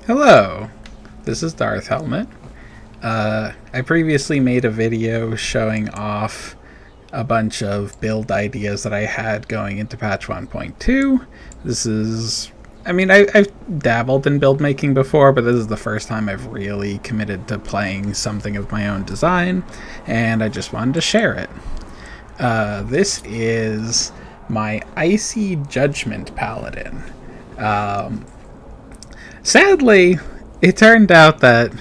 Hello, this is Darth Helmet. I previously made a video showing off a bunch of build ideas that I had going into patch 1.2. I've dabbled in build making before, but this is the first time I've really committed to playing something of my own design, and I just wanted to share it. This is my Icy Judgement Paladin. Sadly, it turned out that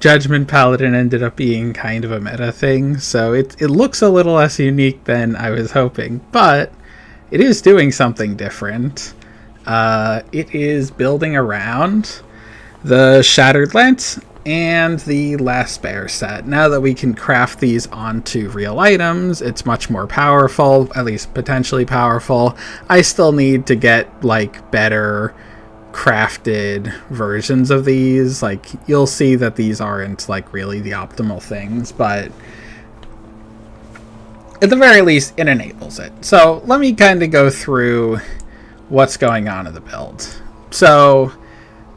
Judgement Paladin ended up being kind of a meta thing, so it looks a little less unique than I was hoping, but it is doing something different. It is building around the Shattered Lance and the Last Bear set. Now that we can craft these onto real items, it's much more powerful, at least potentially powerful. I still need to get better crafted versions of these. You'll see that these aren't really the optimal things, but at the very least it enables it. So let me kind of go through what's going on in the build. So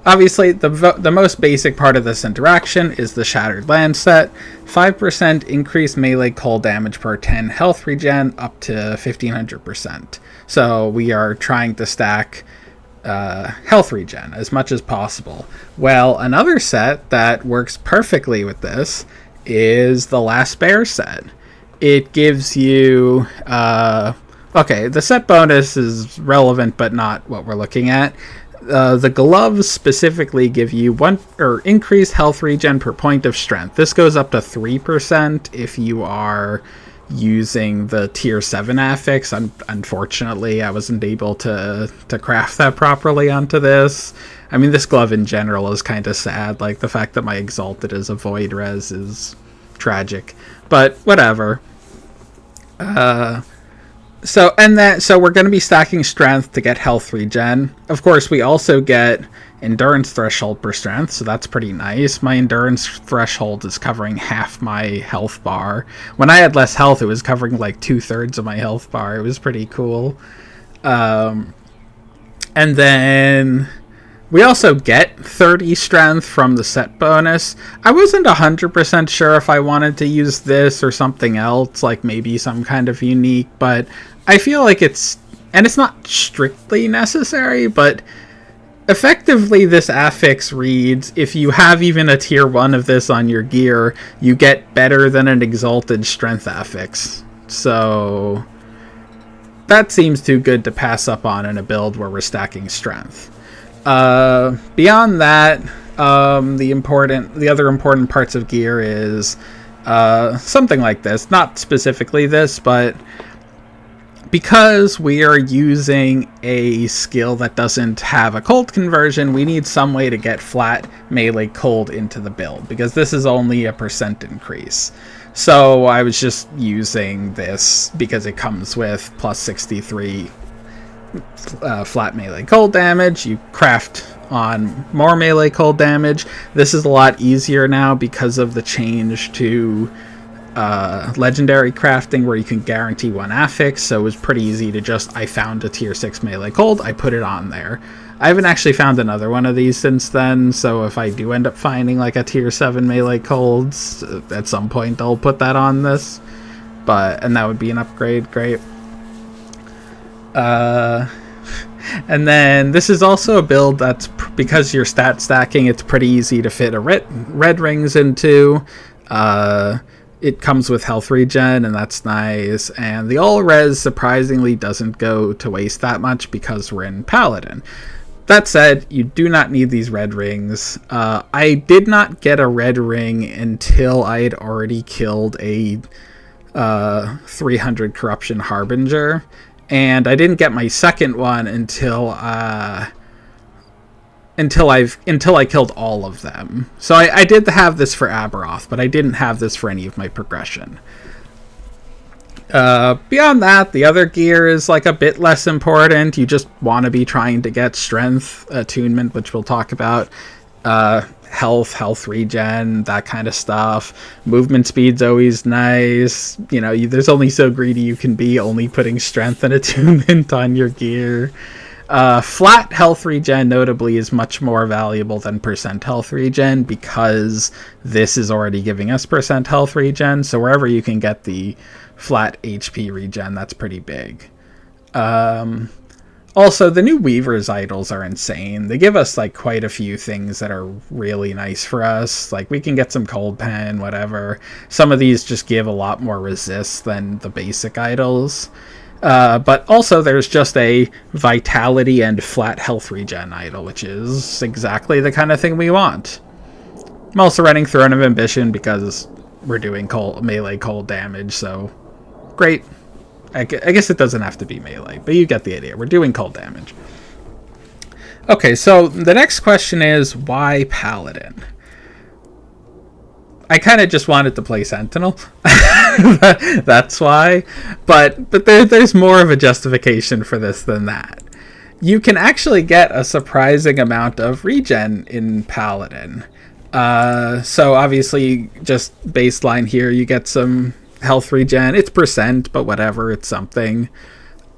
obviously the most basic part of this interaction is the Shattered Lance set. 5% increased melee cold damage per 10 health regen up to 1500%. So we are trying to stack health regen as much as possible. Well, another set that works perfectly with this is the Last Bear set. It gives you the set bonus is relevant but not what we're looking at. The gloves specifically give you increased health regen per point of strength. This goes up to 3% if you are using the tier 7 affix. Unfortunately, I wasn't able to craft that properly onto this. I mean, this glove in general is kind of sad. The fact that my exalted is a void res is tragic, but whatever. So we're going to be stacking strength to get health regen. Of course, we also get endurance threshold per strength, so that's pretty nice. My endurance threshold is covering half my health bar. When I had less health, it was covering 2/3 of my health bar. It was pretty cool. And then we also get 30 strength from the set bonus. I wasn't 100% sure if I wanted to use this or something else, maybe some kind of unique, but I feel like it's not strictly necessary, but effectively this affix reads, if you have even a tier 1 of this on your gear, you get better than an exalted strength affix. So that seems too good to pass up on in a build where we're stacking strength. Beyond that, the other important parts of gear is something like this. Not specifically this, but because we are using a skill that doesn't have a cold conversion, we need some way to get flat melee cold into the build, because this is only a % increase. So I was just using this because it comes with plus 63 flat melee cold damage. You craft on more melee cold damage. This is a lot easier now because of the change to legendary crafting, where you can guarantee one affix. So it was pretty easy to I found a tier 6 melee cold, I put it on there. I haven't actually found another one of these since then, so if I do end up finding a tier 7 melee colds at some point, I'll put that on this, and that would be an upgrade. Great. And then this is also a build that's, because you're stat stacking, it's pretty easy to fit a red rings into. It comes with health regen, and that's nice. And the all res surprisingly doesn't go to waste that much because we're in Paladin. That said, you do not need these red rings. I did not get a red ring until I had already killed a 300 corruption harbinger, and I didn't get my second one until I killed all of them. So I did have this for Aberoth, but I didn't have this for any of my progression. Beyond that, the other gear is a bit less important. You just want to be trying to get strength, attunement, which we'll talk about, health regen, that kind of stuff. Movement speed's always nice. There's only so greedy you can be, only putting strength and attunement on your gear. Flat health regen, notably, is much more valuable than percent health regen because this is already giving us percent health regen. So wherever you can get the flat HP regen, that's pretty big. Also, the new Weaver's idols are insane. They give us like quite a few things that are really nice for us. Like we can get some cold pen, whatever. Some of these just give a lot more resist than the basic idols. But also there's just a vitality and flat health regen idol, which is exactly the kind of thing we want. I'm also running Throne of Ambition because we're doing melee cold damage, so great. I guess it doesn't have to be melee, but you get the idea. We're doing cold damage. Okay, so the next question is, why Paladin? I kind of just wanted to play Sentinel. That's why. But there's more of a justification for this than that. You can actually get a surprising amount of regen in Paladin. So obviously, just baseline here, you get some health regen. It's percent, but whatever, it's something.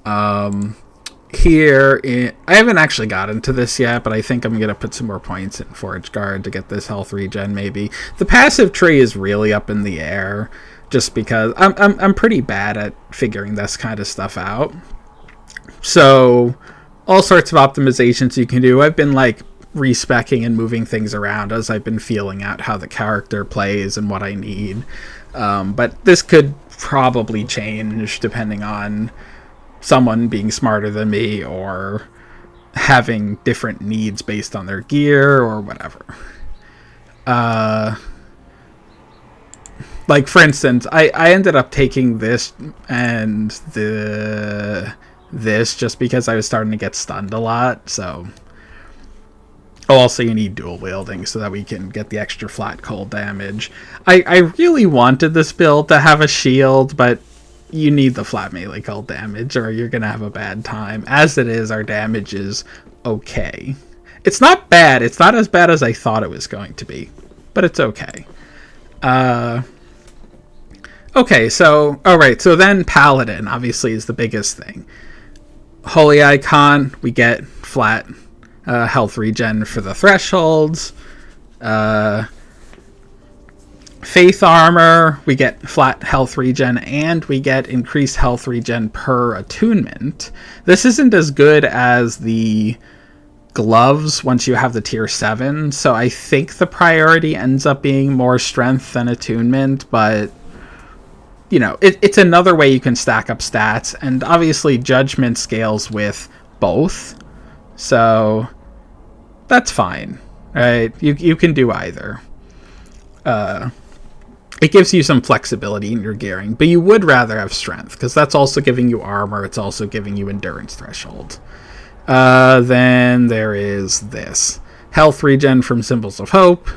I haven't actually gotten to this yet, but I think I'm gonna put some more points in Forge Guard to get this health regen. Maybe the passive tree is really up in the air, just because I'm pretty bad at figuring this kind of stuff out. So all sorts of optimizations you can do. I've been like respecking and moving things around as I've been feeling out how the character plays and what I need. But this could probably change depending on someone being smarter than me or having different needs based on their gear or whatever. Like for instance, I ended up taking this and this just because I was starting to get stunned a lot, so... Also, you need dual wielding so that we can get the extra flat cold damage. I really wanted this build to have a shield, but you need the flat melee cold damage or you're going to have a bad time. As it is, our damage is okay. It's not bad. It's not as bad as I thought it was going to be, but it's okay. Okay, so, alright, so then Paladin obviously is the biggest thing. Holy Icon, we get flat health regen for the thresholds. Faith Armor, we get flat health regen and we get increased health regen per attunement. This isn't as good as the gloves once you have the tier 7, so I think the priority ends up being more strength than attunement, but you know, it's another way you can stack up stats, and obviously Judgement scales with both. So that's fine, right? You can do either. It gives you some flexibility in your gearing, but you would rather have strength because that's also giving you armor. It's also giving you endurance threshold. Then there is this health regen from Symbols of Hope.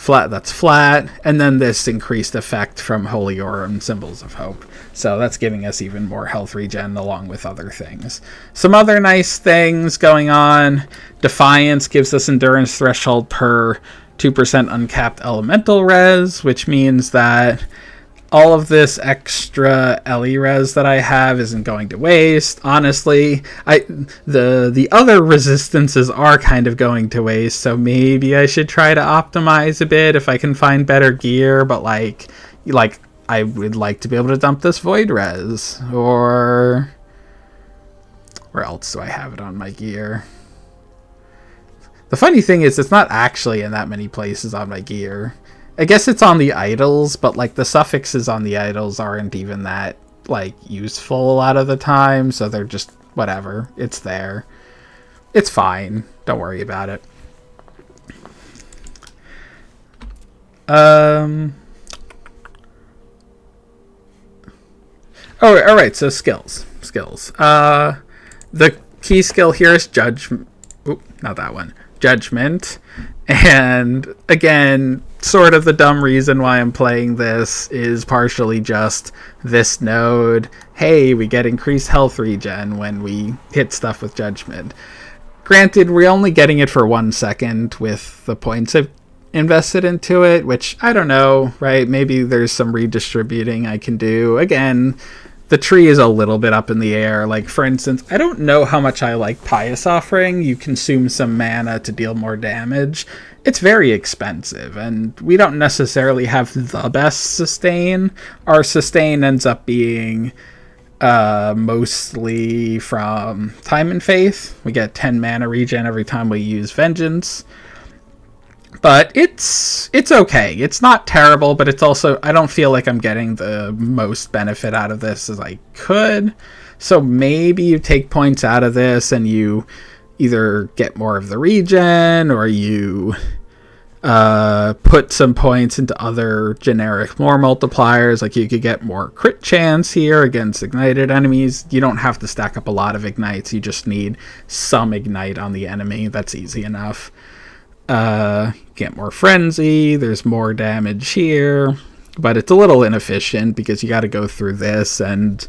That's flat, and then this increased effect from Holy Aura and Symbols of Hope. So that's giving us even more health regen along with other things. Some other nice things going on. Defiance gives us endurance threshold per 2% uncapped elemental res, which means that all of this extra Ellie res that I have isn't going to waste. Honestly, the other resistances are kind of going to waste, so maybe I should try to optimize a bit if I can find better gear, but like I would like to be able to dump this void res, or where else do I have it on my gear? The funny thing is it's not actually in that many places on my gear. I guess it's on the idols, but like the suffixes on the idols aren't even that like useful a lot of the time, so they're just whatever. It's there. It's fine. Don't worry about it. Oh, all right. So skills. The key skill here is Judgment. Oop, not that one. Judgment. And again, sort of the dumb reason why I'm playing this is partially just this node. Hey, we get increased health regen when we hit stuff with Judgment. Granted, we're only getting it for 1 second with the points I've invested into it, which I don't know, right? Maybe there's some redistributing I can do. Again, the tree is a little bit up in the air. Like, for instance, I don't know how much I like Pious Offering. You consume some mana to deal more damage. It's very expensive, and we don't necessarily have the best sustain. Our sustain ends up being mostly from Time and Faith. We get 10 mana regen every time we use Vengeance. But it's okay. It's not terrible, but it's also, I don't feel like I'm getting the most benefit out of this as I could. So maybe you take points out of this and you either get more of the regen, or you put some points into other generic more multipliers. Like, you could get more crit chance here against ignited enemies. You don't have to stack up a lot of ignites. You just need some ignite on the enemy. That's easy enough. Get more frenzy. There's more damage here, but it's a little inefficient because you got to go through this, and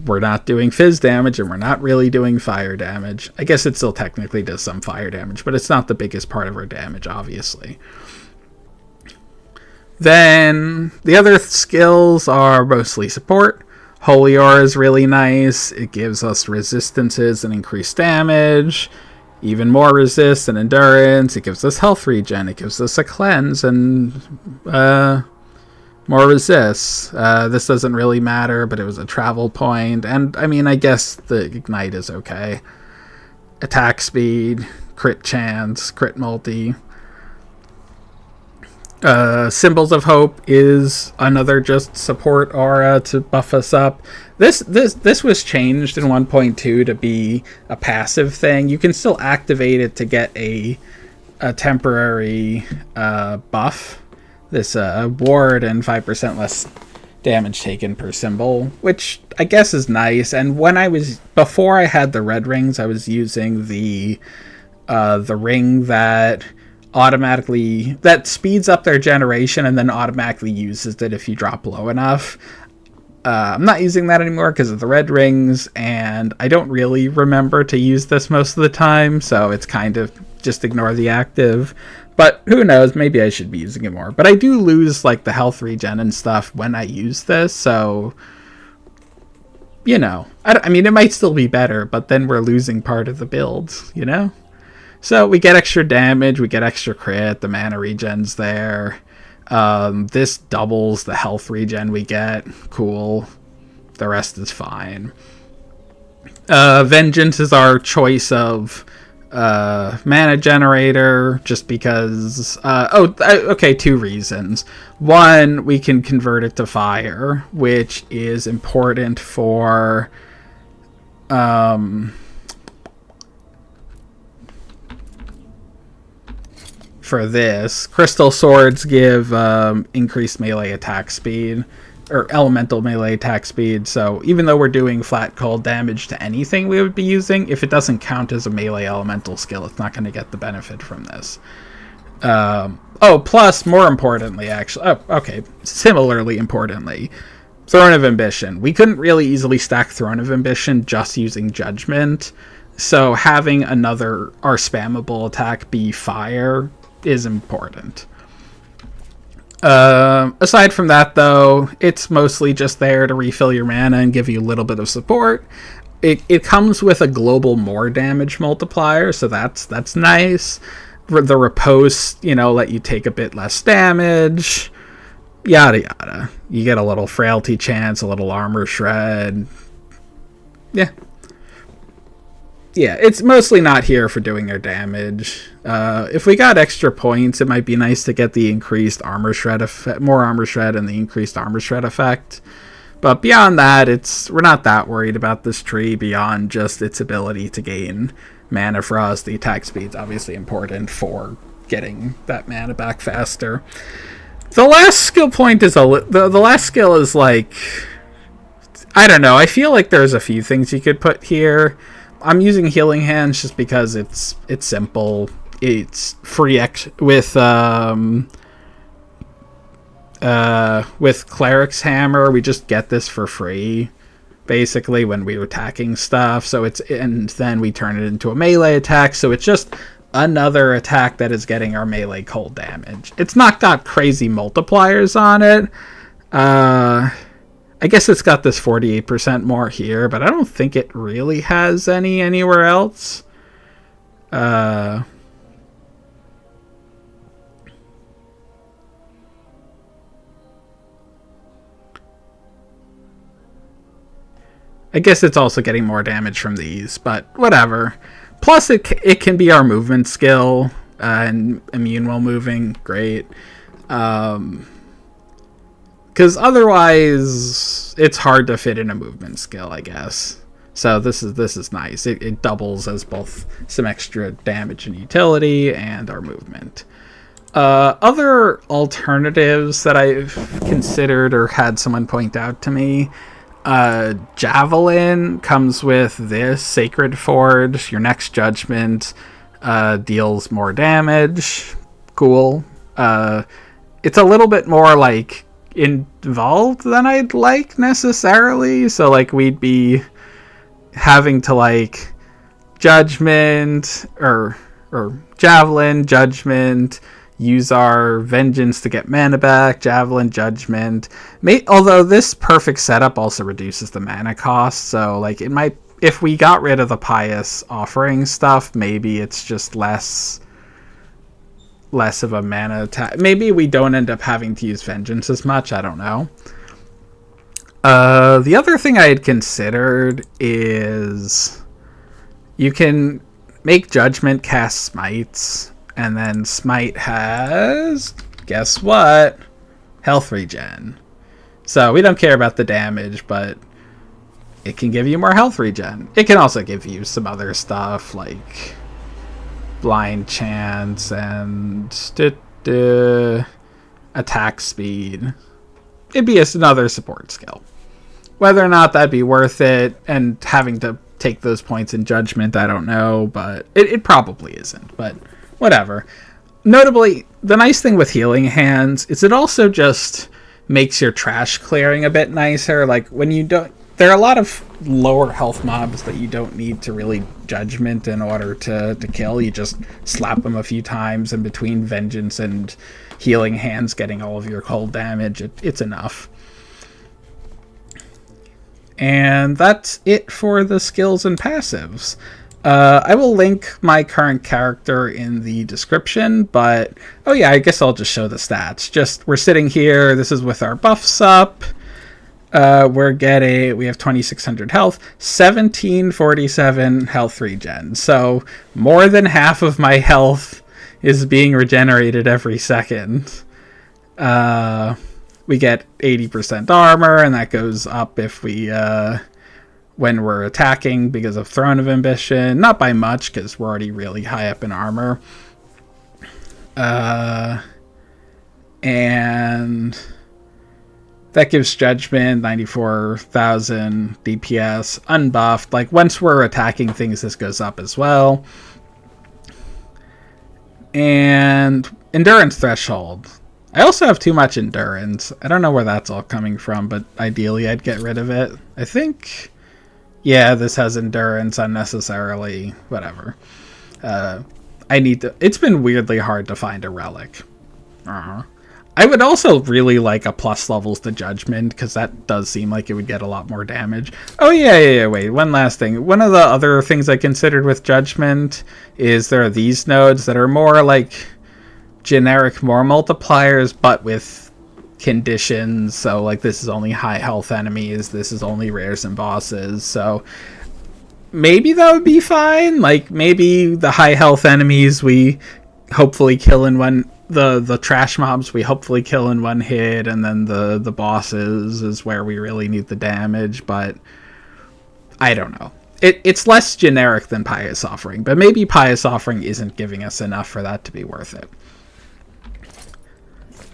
we're not doing fizz damage, and we're not really doing fire damage. I guess it still technically does some fire damage, but it's not the biggest part of our damage, obviously. Then the other skills are mostly support. Holy Aura is really nice. It gives us resistances and increased damage. Even more resist and endurance. It gives us health regen. It gives us a cleanse and more resist. This doesn't really matter, but it was a travel point. And I mean, I guess the ignite is okay. Attack speed, crit chance, crit multi. Symbols of Hope is another just support aura to buff us up. This was changed in 1.2 to be a passive thing. You can still activate it to get a temporary buff. This ward and 5% less damage taken per symbol, which I guess is nice. And before I had the red rings, I was using the ring that speeds up their generation and then automatically uses it if you drop low enough. I'm not using that anymore because of the red rings, and I don't really remember to use this most of the time, so it's kind of just ignore the active. But who knows, maybe I should be using it more. But I do lose like the health regen and stuff when I use this, so you know, I mean, it might still be better, but then we're losing part of the build, you know? So we get extra damage, we get extra crit, the mana regen's there. This doubles the health regen we get. Cool. The rest is fine. Vengeance is our choice of mana generator, just because... okay, 2 reasons. One, we can convert it to fire, which is important for... for this. Crystal swords give increased melee attack speed, or elemental melee attack speed, so even though we're doing flat cold damage to anything we would be using, if it doesn't count as a melee elemental skill, it's not going to get the benefit from this. Plus, more importantly, similarly importantly, Throne of Ambition. We couldn't really easily stack Throne of Ambition just using Judgment, so having our spammable attack be fire is important. Aside from that, though, it's mostly just there to refill your mana and give you a little bit of support. It comes with a global more damage multiplier, so that's nice. The riposte, let you take a bit less damage. Yada yada. You get a little frailty chance, a little armor shred. Yeah, it's mostly not here for doing our damage. If we got extra points, it might be nice to get the increased armor shred effect, more armor shred, and the increased armor shred effect. But beyond that, we're not that worried about this tree beyond just its ability to gain mana for us. The attack speed's obviously important for getting that mana back faster. The last skill point is the last skill is like, I don't know. I feel like there's a few things you could put here. I'm using Healing Hands just because it's simple. It's free with Cleric's Hammer. We just get this for free, basically, when we're attacking stuff. And then we turn it into a melee attack. So it's just another attack that is getting our melee cold damage. It's not got crazy multipliers on it. I guess it's got this 48% more here, but I don't think it really has any anywhere else. I guess it's also getting more damage from these, but whatever. Plus, it can be our movement skill, and immune while moving. Great. Because otherwise, it's hard to fit in a movement skill, I guess. So this is nice. It doubles as both some extra damage and utility and our movement. Other alternatives that I've considered or had someone point out to me. Javelin comes with this Sacred Forge. Your next Judgment deals more damage. Cool. It's a little bit more like involved than I'd like necessarily. So like we'd be having to like Judgment or Javelin, Judgment, use our Vengeance to get mana back, Javelin, Judgment. Although this perfect setup also reduces the mana cost, so like it might, if we got rid of the Pious Offering stuff, maybe it's just less of a mana attack. Maybe we don't end up having to use Vengeance as much, I don't know. The other thing I had considered is you can make Judgment cast Smites, and then Smite has, guess what? Health regen. So we don't care about the damage, but it can give you more health regen. It can also give you some other stuff like blind chance and attack speed. It'd be another support skill. Whether or not that'd be worth it and having to take those points in Judgment, I don't know, but it probably isn't, but whatever. Notably, the nice thing with Healing Hands is it also just makes your trash clearing a bit nicer. Like when you don't, there are a lot of lower health mobs that you don't need to really Judgment in order to kill. You just slap them a few times, in between Vengeance and Healing Hands getting all of your cold damage, it's enough. And that's it for the skills and passives. I will link my current character in the description, but oh yeah, I guess I'll just show the stats. We're sitting here, this is with our buffs up. We have 2600 health, 1747 health regen. So more than half of my health is being regenerated every second. We get 80% armor, and that goes up if we when we're attacking because of Throne of Ambition. Not by much, because we're already really high up in armor. And that gives Judgment 94,000 DPS, unbuffed. Like, once we're attacking things, this goes up as well. And Endurance Threshold. I also have too much Endurance. I don't know where that's all coming from, but ideally I'd get rid of it. I think, yeah, this has Endurance unnecessarily. Whatever. It's been weirdly hard to find a relic. I would also really like a plus levels to Judgment, because that does seem like it would get a lot more damage. Oh yeah, wait, one last thing. One of the other things I considered with Judgment is there are these nodes that are more like generic more multipliers, but with conditions. So like, this is only high health enemies, this is only rares and bosses, so maybe that would be fine. Like, maybe the high health enemies we hopefully kill in one, the trash mobs we hopefully kill in one hit, and then the bosses is where we really need the damage. But I don't know, it's less generic than Pious Offering, but maybe Pious Offering isn't giving us enough for that to be worth it.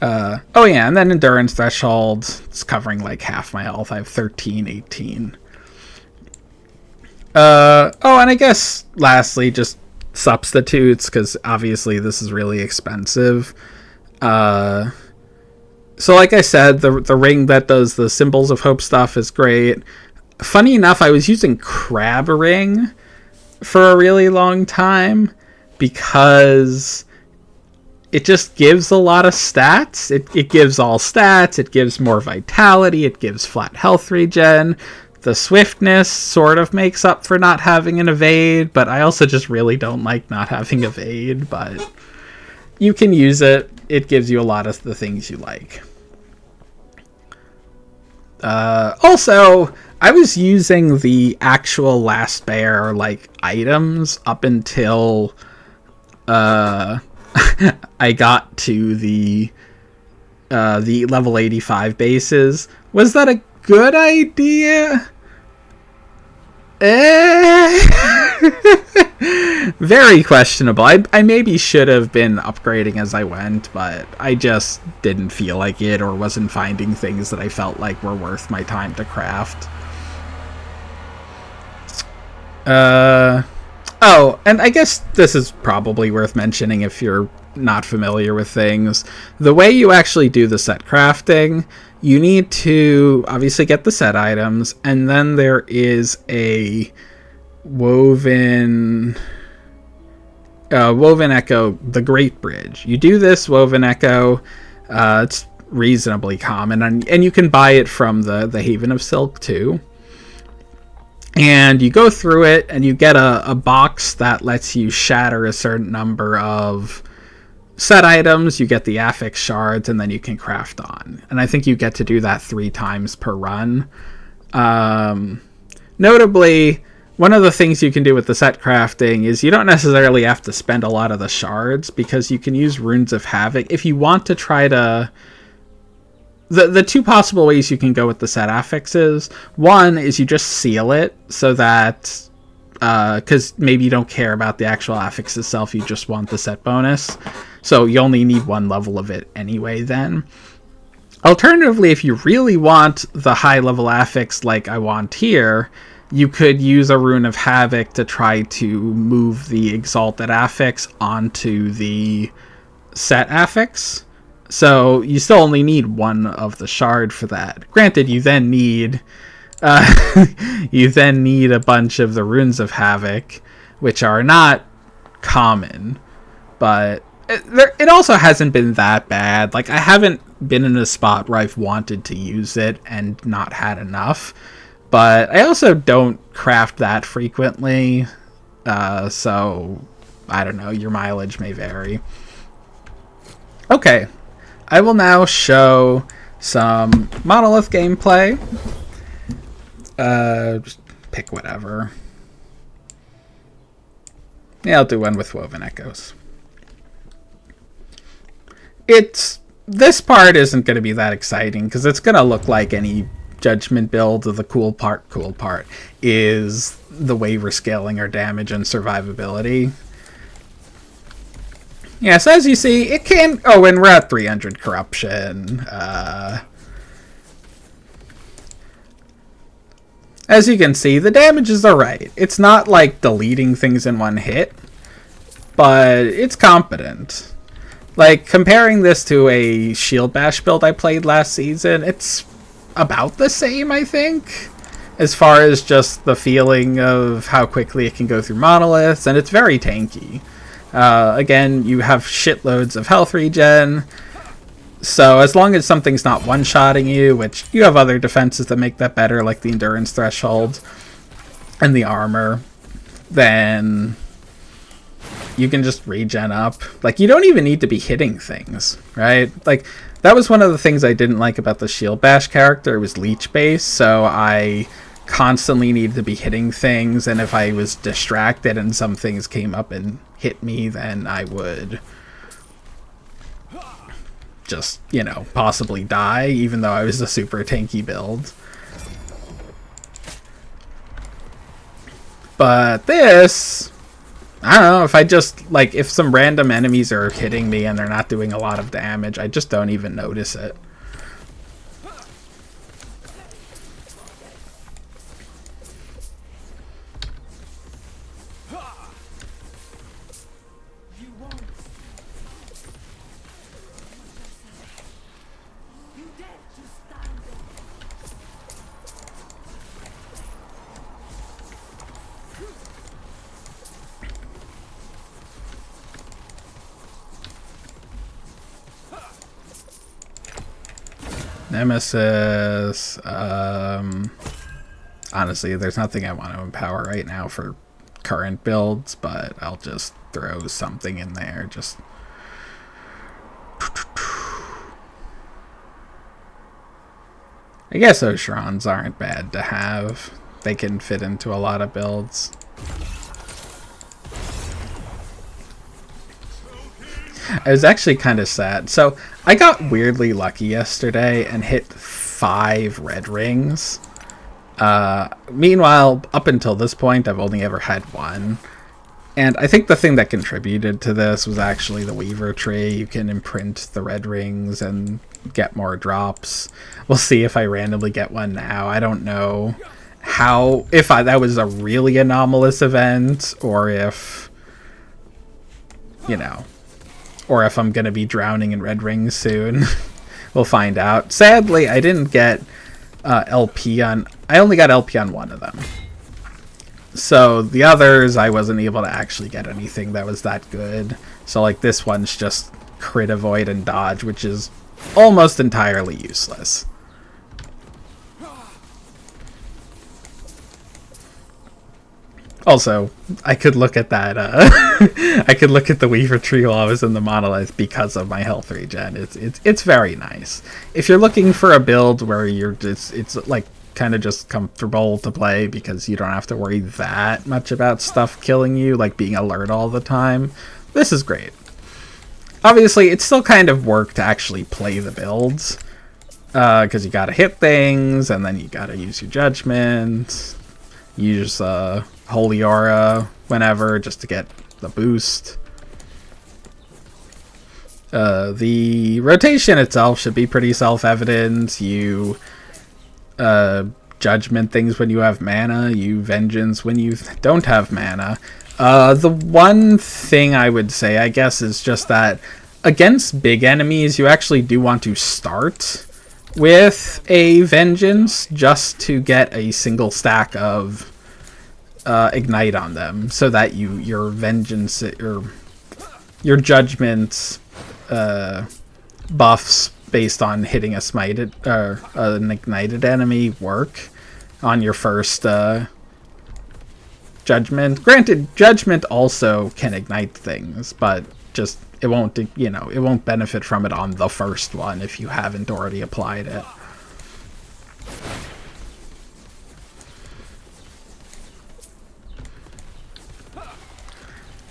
Oh yeah, and then Endurance Threshold, it's covering like half my health. I have 13, 18. Oh, and I guess lastly, just substitutes, because obviously this is really expensive. So like I said, the ring that does the Symbols of Hope stuff is great. Funny enough, I was using Crab Ring for a really long time because it just gives a lot of stats. It gives all stats. It gives more vitality. It gives flat health regen. The swiftness sort of makes up for not having an evade, but I also just really don't like not having evade, but you can use it. It gives you a lot of the things you like. Also, I was using the actual last bear like items up until I got to the level 85 bases. Was that a good idea? Very questionable. I maybe should have been upgrading as I went, but I just didn't feel like it, or wasn't finding things that I felt like were worth my time to craft. Oh, and I guess this is probably worth mentioning if you're not familiar with things. The way you actually do the set crafting, you need to obviously get the set items, and then there is a woven echo, the Great Bridge. You do this woven echo, it's reasonably common, and you can buy it from the Haven of Silk too. And you go through it, and you get a box that lets you shatter a certain number of set items. You get the affix shards, and then you can craft on. And I think you get to do that 3 times per run. Notably, one of the things you can do with the set crafting is you don't necessarily have to spend a lot of the shards, because you can use Runes of Havoc. If you want to try to... The 2 possible ways you can go with the set affixes. One is you just seal it, so that... because maybe you don't care about the actual affix itself, you just want the set bonus. So you only need 1 level of it anyway then. Alternatively, if you really want the high level affix like I want here, you could use a Rune of Havoc to try to move the exalted affix onto the set affix. So you still only need 1 of the shard for that. Granted, you then need a bunch of the Runes of Havoc, which are not common, but it also hasn't been that bad. Like, I haven't been in a spot where I've wanted to use it and not had enough, but I also don't craft that frequently, so I don't know, your mileage may vary. Okay, I will now show some Monolith gameplay. Just pick whatever. Yeah, I'll do one with Woven Echoes. This part isn't going to be that exciting, because it's going to look like any Judgement build. The cool part is the way we're scaling our damage and survivability. Yeah, so as you see, it can... Oh, and we're at 300 corruption. As you can see, the damage is alright. It's not like deleting things in one hit, but it's competent. Like, comparing this to a Shield Bash build I played last season, it's about the same, I think, as far as just the feeling of how quickly it can go through monoliths, and it's very tanky. Again, you have shitloads of health regen, so as long as something's not one-shotting you, which you have other defenses that make that better, like the endurance threshold and the armor, then you can just regen up. Like, you don't even need to be hitting things, right? Like, that was one of the things I didn't like about the Shield Bash character. It was leech based, so I constantly needed to be hitting things, and if I was distracted and some things came up and hit me, then I would just, you know, possibly die, even though I was a super tanky build. But this, I don't know, if I just, like, if some random enemies are hitting me and they're not doing a lot of damage, I just don't even notice it. Nemesis. Honestly, there's nothing I want to empower right now for current builds, but I'll just throw something in there. Just I guess Oshrons aren't bad to have. They can fit into a lot of builds. I was actually kind of sad. So I got weirdly lucky yesterday and hit 5 red rings. Meanwhile, up until this point, I've only ever had 1. And I think the thing that contributed to this was actually the Weaver tree. You can imprint the red rings and get more drops. We'll see if I randomly get one now. I don't know how, if that was a really anomalous event, or if, you know, or if I'm going to be drowning in red rings soon. We'll find out. Sadly, I didn't get LP on... I only got LP on 1 of them. So the others, I wasn't able to actually get anything that was that good. So like this one's just crit avoid and dodge, which is almost entirely useless. Also, I could look at that, I could look at the Weaver tree while I was in the Monolith because of my health regen. It's very nice. If you're looking for a build where you're just, it's like kind of just comfortable to play because you don't have to worry that much about stuff killing you, like being alert all the time, this is great. Obviously, it's still kind of work to actually play the builds, because you gotta hit things, and then you gotta use your Judgement, use Holy Aura whenever, just to get the boost. The rotation itself should be pretty self-evident. You Judgment things when you have mana, you Vengeance when you don't have mana. The one thing I would say, I guess, is just that against big enemies, you actually do want to start with a Vengeance just to get a single stack of Ignite on them, so that your Vengeance, your Judgment buffs based on hitting a smited or an ignited enemy work on your first Judgment. Granted, Judgment also can ignite things, but just it won't, you know, it won't benefit from it on the first one if you haven't already applied it.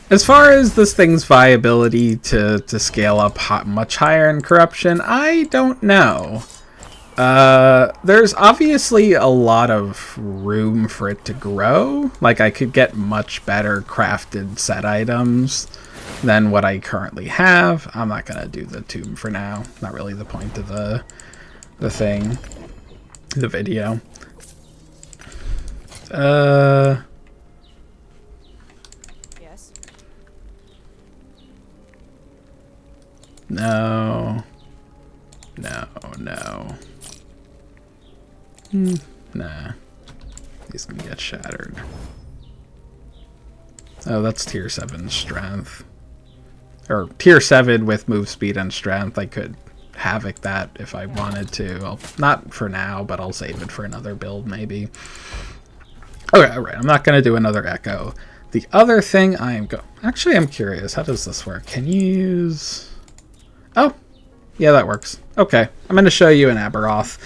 As far as this thing's viability to scale up much higher in corruption, I don't know. There's obviously a lot of room for it to grow. Like, I could get much better crafted set items than what I currently have. I'm not gonna do the tomb for now. Not really the point of the thing, the video. Yes. No. Nah. These can get shattered. Oh, that's tier 7 strength. Or tier 7 with move speed and strength. I could havoc that if I wanted to. Not for now, but I'll save it for another build maybe. Okay, alright. I'm not going to do another echo. The other thing Actually, I'm curious. How does this work? Can you use... Oh, yeah, that works. Okay, I'm going to show you an Aberoth.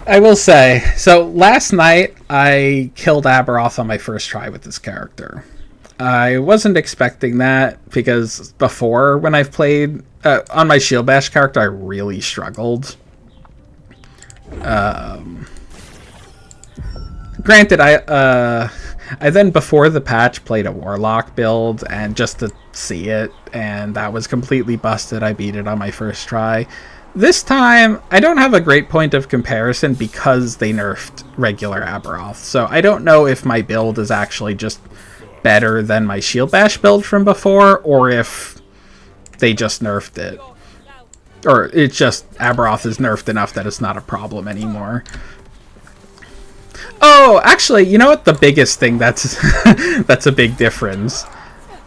I will say, so last night I killed Aberoth on my first try with this character. I wasn't expecting that because before, when I've played on my Shield Bash character, I really struggled. Granted, I then before the patch played a Warlock build and just to see it, and that was completely busted. I beat it on my first try. This time, I don't have a great point of comparison because they nerfed regular Aberoth. So I don't know if my build is actually just better than my Shield Bash build from before, or if they just nerfed it. Or it's just Aberoth is nerfed enough that it's not a problem anymore. Oh, actually, you know what? The biggest thing that's a big difference.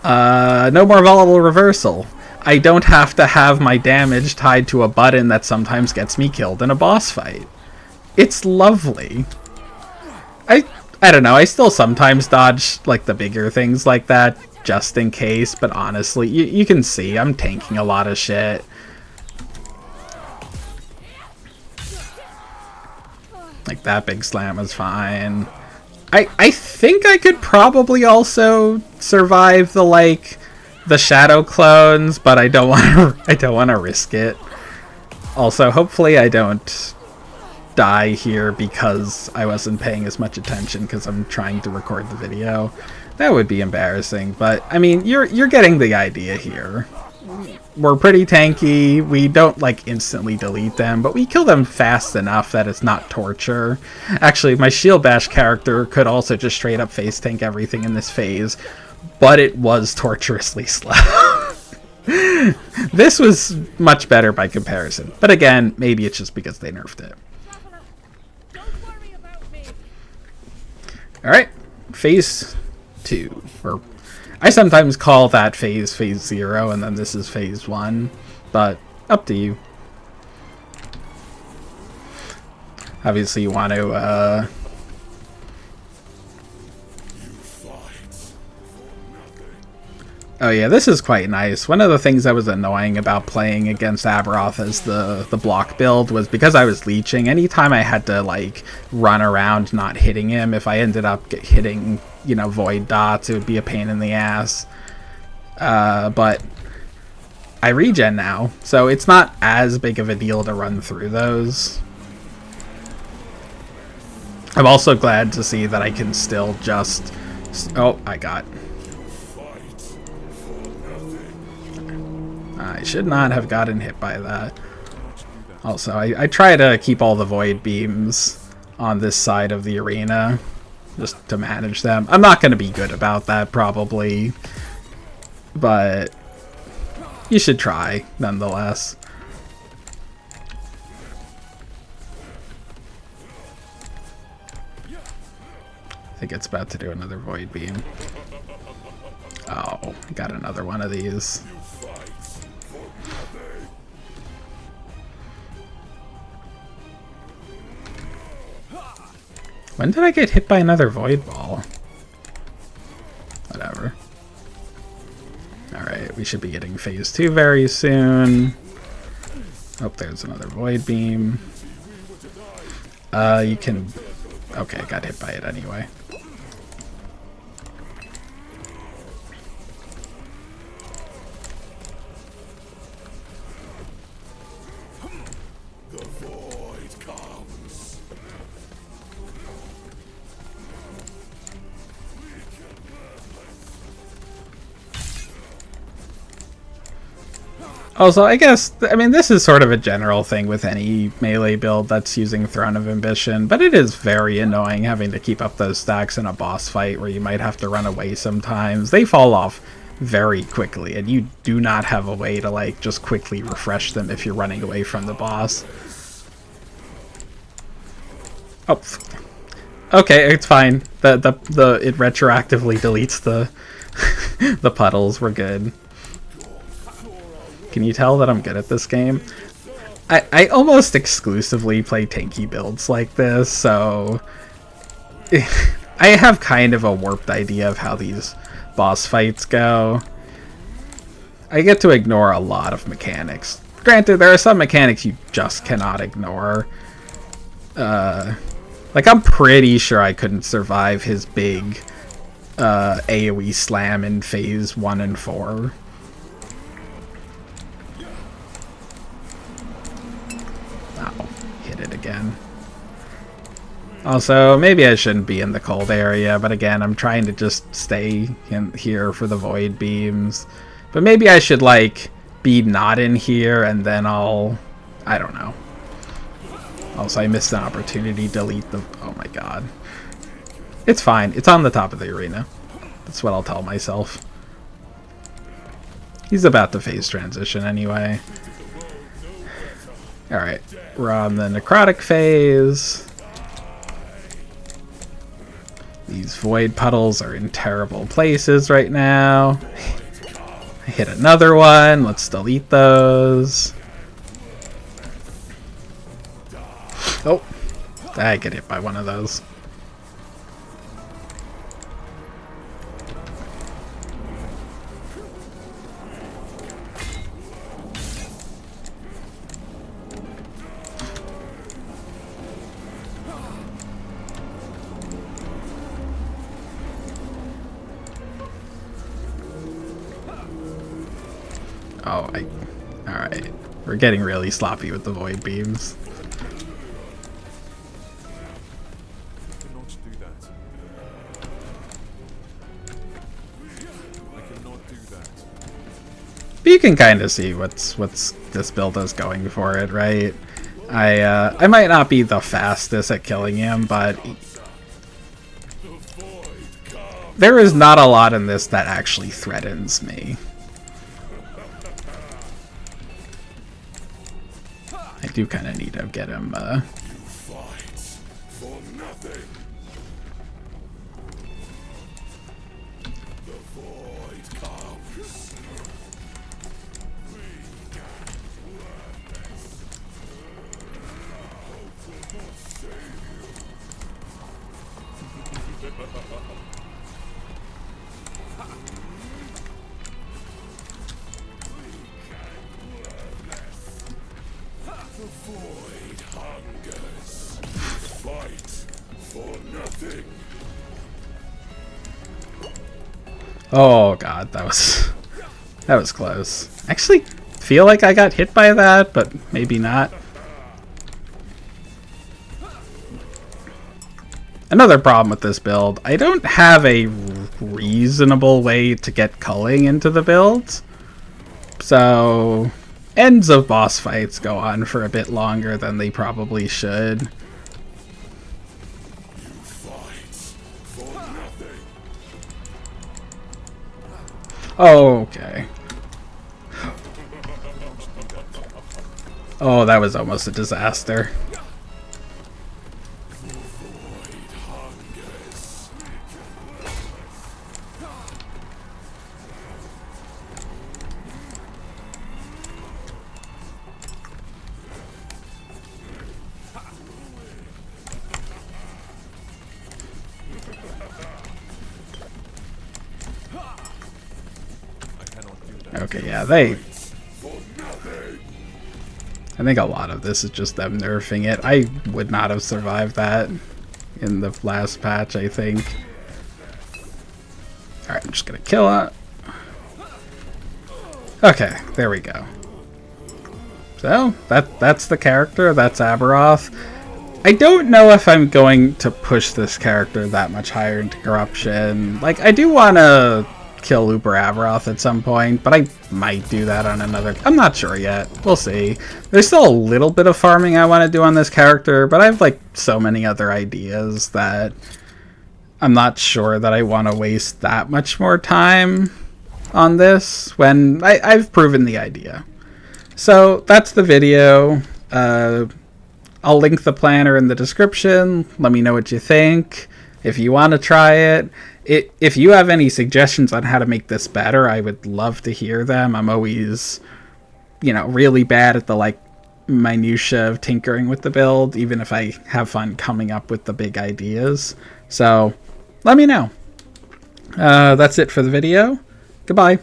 No more volatile reversal. I don't have to have my damage tied to a button that sometimes gets me killed in a boss fight. It's lovely. I don't know, I still sometimes dodge like the bigger things like that just in case, but honestly, you can see I'm tanking a lot of shit. Like that big slam was fine. I think I could probably also survive the shadow clones, but I don't want to risk it. Also, hopefully I don't die here because I wasn't paying as much attention because I'm trying to record the video. That would be embarrassing, but I mean, you're getting the idea here. We're pretty tanky. We don't like instantly delete them, but we kill them fast enough that it's not torture. Actually, my shield bash character could also just straight up face tank everything in this phase, but it was torturously slow. This was much better by comparison, but again, maybe it's just because they nerfed it. Alright, phase 2. Or I sometimes call that phase 0, and then this is phase 1, but up to you. Obviously you want to, Oh yeah, this is quite nice. One of the things that was annoying about playing against Aberoth as the block build was because I was leeching, anytime I had to like run around not hitting him, if I ended up hitting, you know, void dots, it would be a pain in the ass. But I regen now, so it's not as big of a deal to run through those. I'm also glad to see that I can still just... Oh, I got... I should not have gotten hit by that. Also, I try to keep all the void beams on this side of the arena, just to manage them. I'm not going to be good about that, probably, but you should try, nonetheless. I think it's about to do another void beam. Oh, I got another one of these. When did I get hit by another void ball? Whatever. Alright, we should be getting phase 2 very soon. Oh, there's another void beam. You can... Okay, got hit by it anyway. Also, I guess, I mean, this is sort of a general thing with any melee build that's using Throne of Ambition, but it is very annoying having to keep up those stacks in a boss fight where you might have to run away sometimes. They fall off very quickly, and you do not have a way to, like, just quickly refresh them if you're running away from the boss. Oh. Okay, it's fine. It retroactively deletes the the puddles. We're good. Can you tell that I'm good at this game? I almost exclusively play tanky builds like this, so I have kind of a warped idea of how these boss fights go. I get to ignore a lot of mechanics. Granted, there are some mechanics you just cannot ignore. Like, I'm pretty sure I couldn't survive his big AoE slam in phase 1 and 4. Again. Also, maybe I shouldn't be in the cold area, but again, I'm trying to just stay in here for the void beams. But maybe I should, like, be not in here, and then I don't know. Also, I missed an opportunity to delete the... Oh my god. It's fine. It's on the top of the arena. That's what I'll tell myself. He's about to phase transition anyway. Alright, we're on the necrotic phase. These void puddles are in terrible places right now. Hit another one. Let's delete those. Oh, I get hit by one of those. Oh, alright. We're getting really sloppy with the void beams. But you can kind of see what's this build is going for it, right? I might not be the fastest at killing him, but there is not a lot in this that actually threatens me. I do kind of need to get him. Oh god, that was close. I actually feel like I got hit by that, but maybe not. Another problem with this build, I don't have a reasonable way to get culling into the build. So ends of boss fights go on for a bit longer than they probably should. Oh, okay. Oh, that was almost a disaster. Okay, yeah, I think a lot of this is just them nerfing it. I would not have survived that in the last patch, I think. Alright, I'm just gonna kill it. Okay, there we go. So, that's the character, that's Aberoth. I don't know if I'm going to push this character that much higher into corruption. Like, I do want to kill Uber Aberoth at some point, but I might do that on another. I'm not sure yet. We'll see. There's still a little bit of farming I want to do on this character, but I have like so many other ideas that I'm not sure that I want to waste that much more time on this when I've proven the idea. So that's the video. I'll link the planner in the description. Let me know what you think. If you want to try it. If you have any suggestions on how to make this better, I would love to hear them. I'm always, really bad at the minutia of tinkering with the build, even if I have fun coming up with the big ideas. So let me know. That's it for the video. Goodbye.